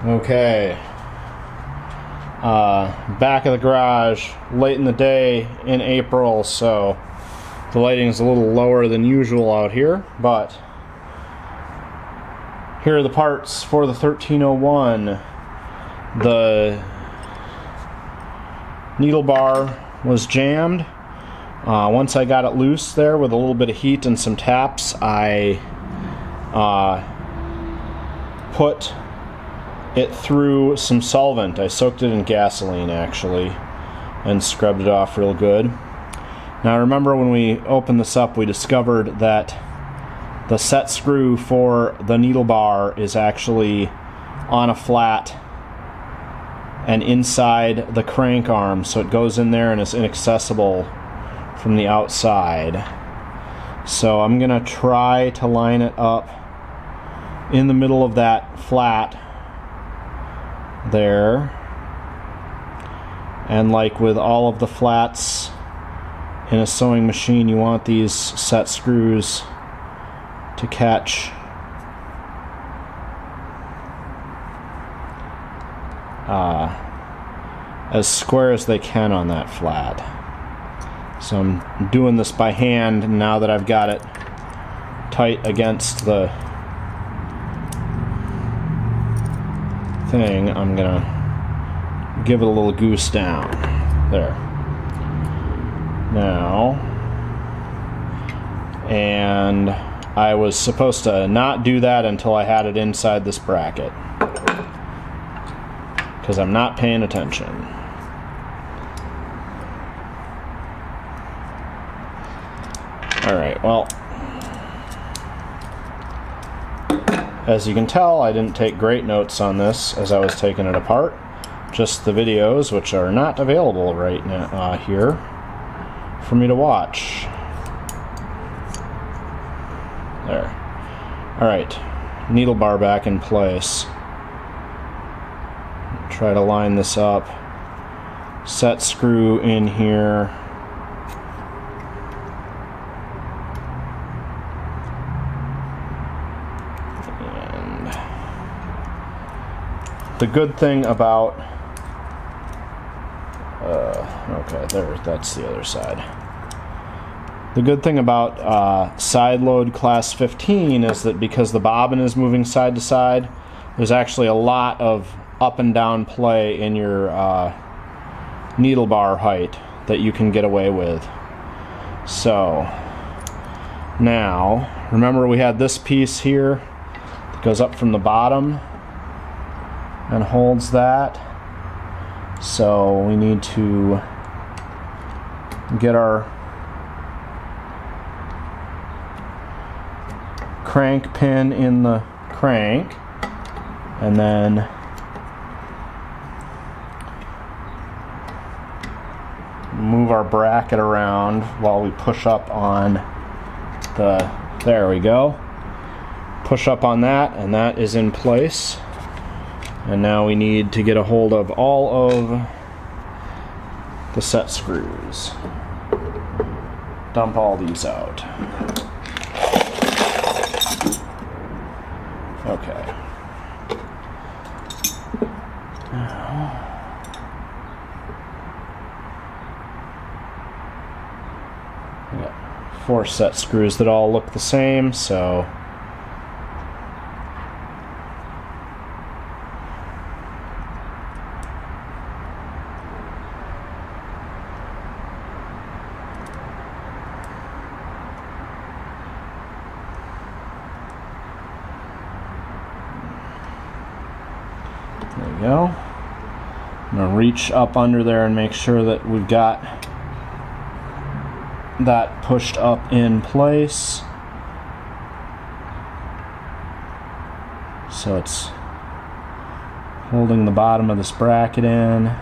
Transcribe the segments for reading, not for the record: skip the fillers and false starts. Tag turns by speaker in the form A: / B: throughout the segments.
A: Okay. Back of the garage, late in the day in April, so the lighting is a little lower than usual out here, but here are the parts for the 1301. The needle bar was jammed. Once I got it loose there with a little bit of heat and some taps, I put it through some solvent. I soaked it in gasoline actually and scrubbed it off real good. Now remember, when we opened this up, we discovered that the set screw for the needle bar is actually on a flat and inside the crank arm, so it goes in there and is inaccessible from the outside. So I'm gonna try to line it up in the middle of that flat there, and like with all of the flats in a sewing machine, you want these set screws to catch as square as they can on that flat. So I'm doing this by hand now that I've got it tight against the thing. I'm gonna give it a little goose down there now, and I was supposed to not do that until I had it inside this bracket because I'm not paying attention. Alright, well, as you can tell, I didn't take great notes on this as I was taking it apart. Just the videos, which are not available right now here for me to watch. There. Alright, needle bar back in place. Try to line this up. Set screw in here. The good thing about okay, that's the other side. The good thing about side load class 15 is that because the bobbin is moving side to side, there's actually a lot of up and down play in your needle bar height that you can get away with. So now remember, we had this piece here that goes up from the bottom and holds that. So we need to get our crank pin in the crank and then move our bracket around while we push up on the, there we go, push up on that, and that is in place. And now we need to get a hold of all of the set screws. Dump all these out. Okay. Now, I got 4 set screws that all look the same, so there we go. I'm going to reach up under there and make sure that we've got that pushed up in place. So it's holding the bottom of this bracket in.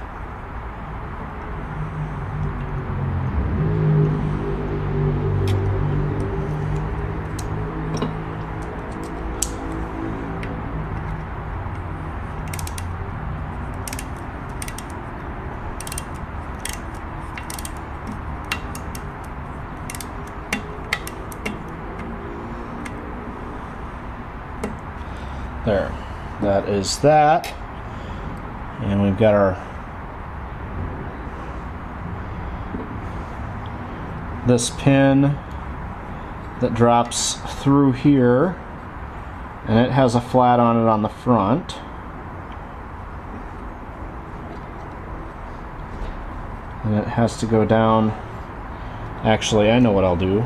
A: There, that is that. And we've got this pin that drops through here, and it has a flat on it on the front. And it has to go down. Actually, I know what I'll do.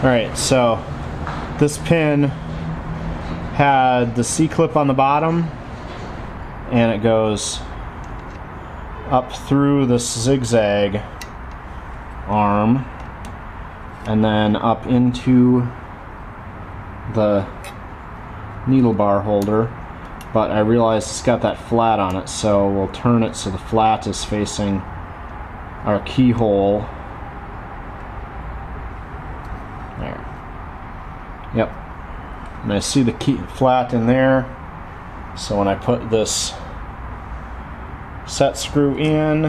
A: Alright, so this pin had the C-clip on the bottom, and it goes up through this zigzag arm and then up into the needle bar holder, but I realized it's got that flat on it, so we'll turn it so the flat is facing our keyhole. There. Yep. And I see the key flat in there, so when I put this set screw in,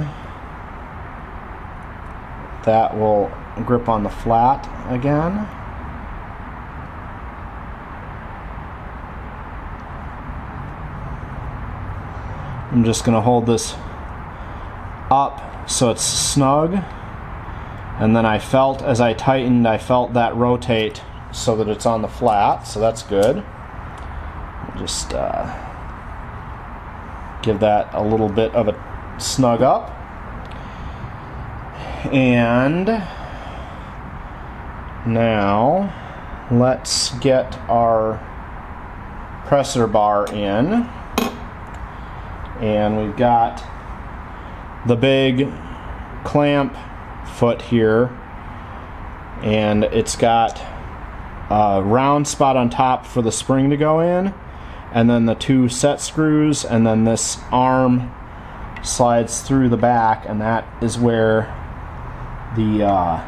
A: that will grip on the flat again. I'm just going to hold this up so it's snug, and then I felt, as I tightened, I felt that rotate so that it's on the flat, so that's good. Just give that a little bit of a snug up. And now let's get our presser bar in. And we've got the big clamp foot here, and it's got a round spot on top for the spring to go in, and then the two set screws, and then this arm slides through the back, and that is where the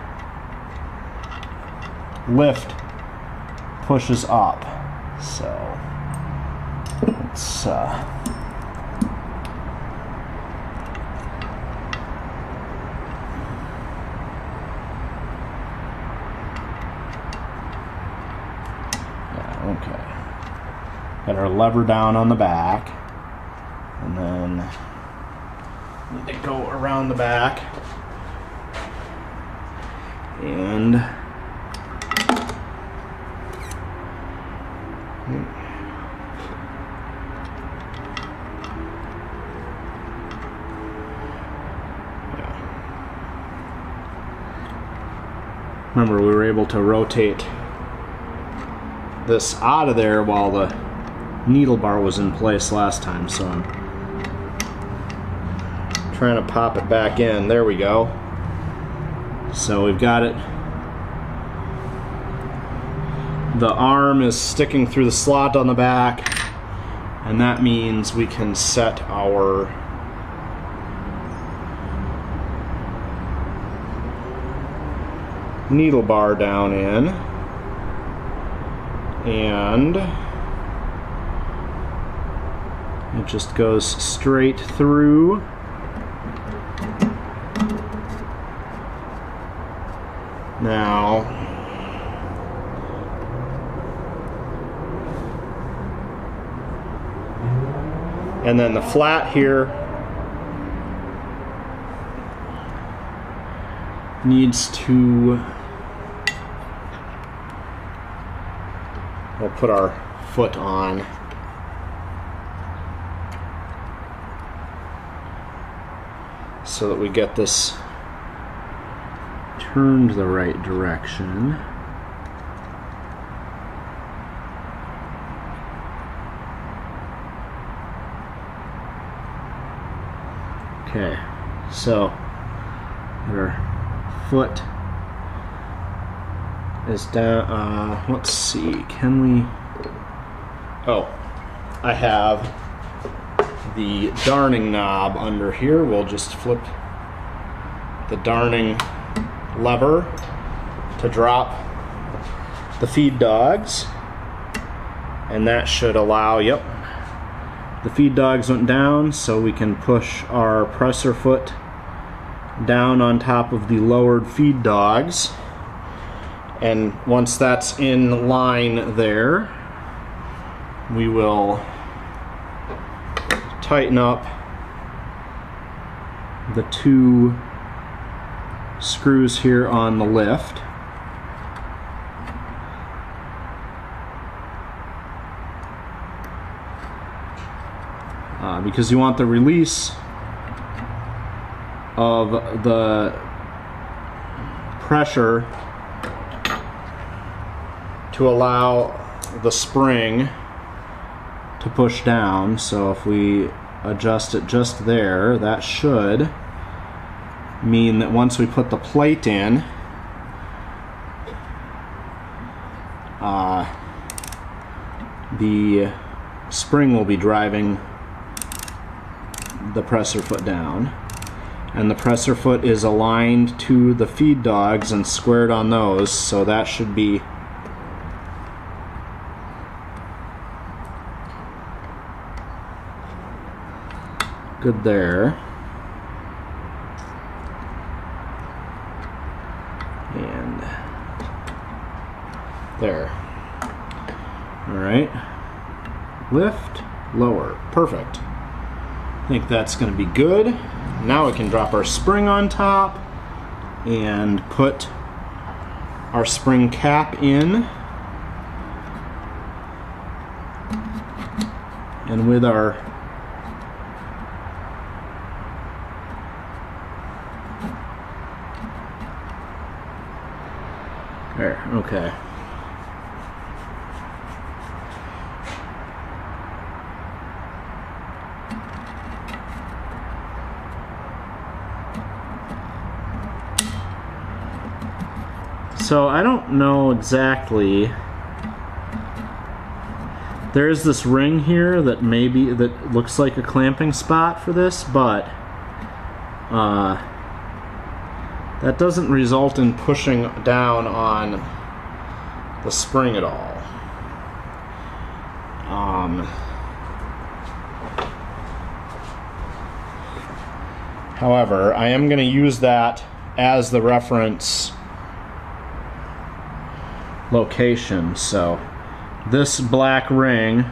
A: lift pushes up. So let's okay. Got our lever down on the back, and then need to go around the back and remember, we were able to rotate this out of there while the needle bar was in place last time, so I'm trying to pop it back in. There we go. So we've got it. The arm is sticking through the slot on the back, and that means we can set our needle bar down in, and it just goes straight through. Now and then the flat here needs to, we'll put our foot on. So that we get this turned the right direction. Okay, so our foot is down. Let's see, can we? Oh, I have the darning knob under here. We'll just flip the darning lever to drop the feed dogs, and that should allow, yep, The feed dogs went down, so we can push our presser foot down on top of the lowered feed dogs. And once that's in line there, we will tighten up the 2 screws here on the lift. Because you want the release of the pressure to allow the spring to push down. So if we adjust it just there, that should mean that once we put the plate in, the spring will be driving the presser foot down, and the presser foot is aligned to the feed dogs and squared on those, so that should be good there. And there. Alright. Lift, lower. Perfect. I think that's going to be good. Now we can drop our spring on top and put our spring cap in. And with our there, okay. So I don't know exactly. There's this ring here that that looks like a clamping spot for this, but that doesn't result in pushing down on the spring at all. However, I am going to use that as the reference location. So this black ring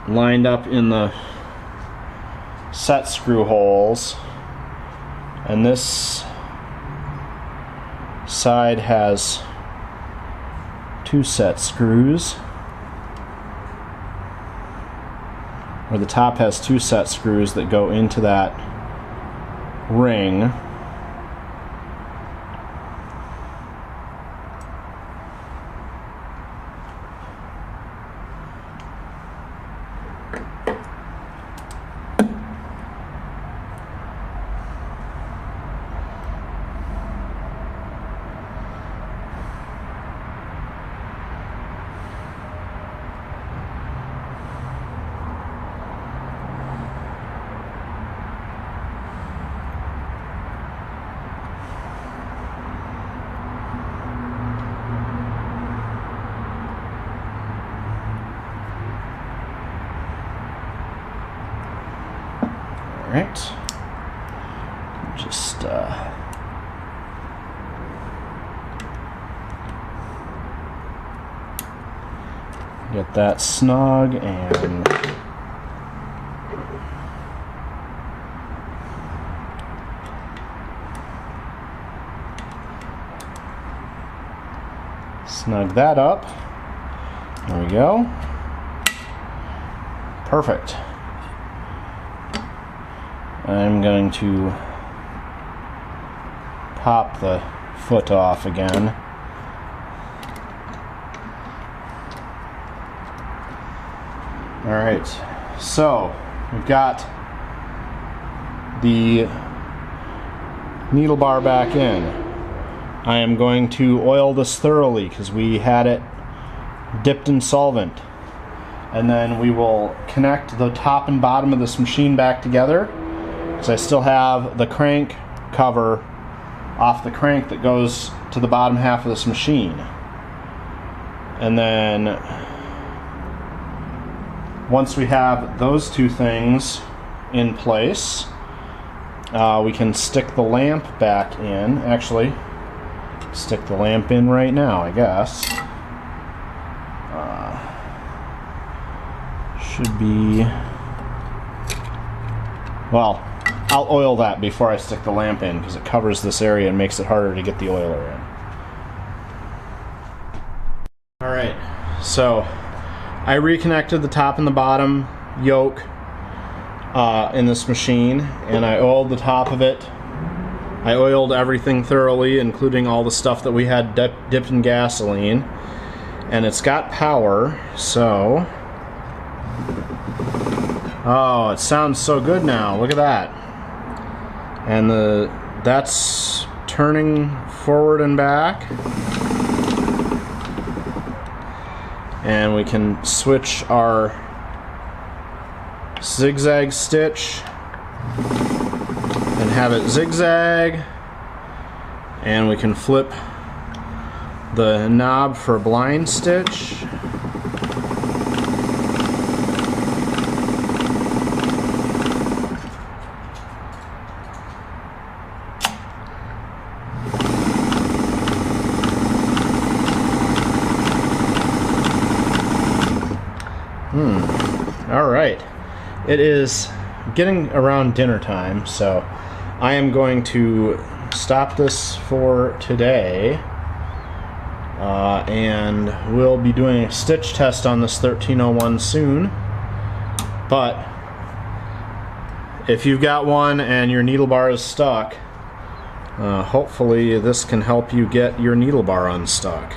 A: lined up in the set screw holes, and this side has 2 set screws, or the top has 2 set screws that go into that ring. Alright, just get that snug and snug that up. There we go. Perfect. I'm going to pop the foot off again. Alright, so we've got the needle bar back in. I am going to oil this thoroughly because we had it dipped in solvent. And then we will connect the top and bottom of this machine back together, because I still have the crank cover off the crank that goes to the bottom half of this machine. And then once we have those two things in place, we can stick the lamp back in. Actually, stick the lamp in right now, I guess. Should be... Well, I'll oil that before I stick the lamp in because it covers this area and makes it harder to get the oiler in. Alright, so I reconnected the top and the bottom yoke in this machine, and I oiled the top of it. I oiled everything thoroughly, including all the stuff that we had dipped in gasoline. And it's got power, so... Oh, it sounds so good now. Look at that. And that's turning forward and back. And we can switch our zigzag stitch and have it zigzag, and we can flip the knob for blind stitch. Alright, it is getting around dinner time, so I am going to stop this for today, and we'll be doing a stitch test on this 1301 soon. But if you've got one and your needle bar is stuck, hopefully this can help you get your needle bar unstuck.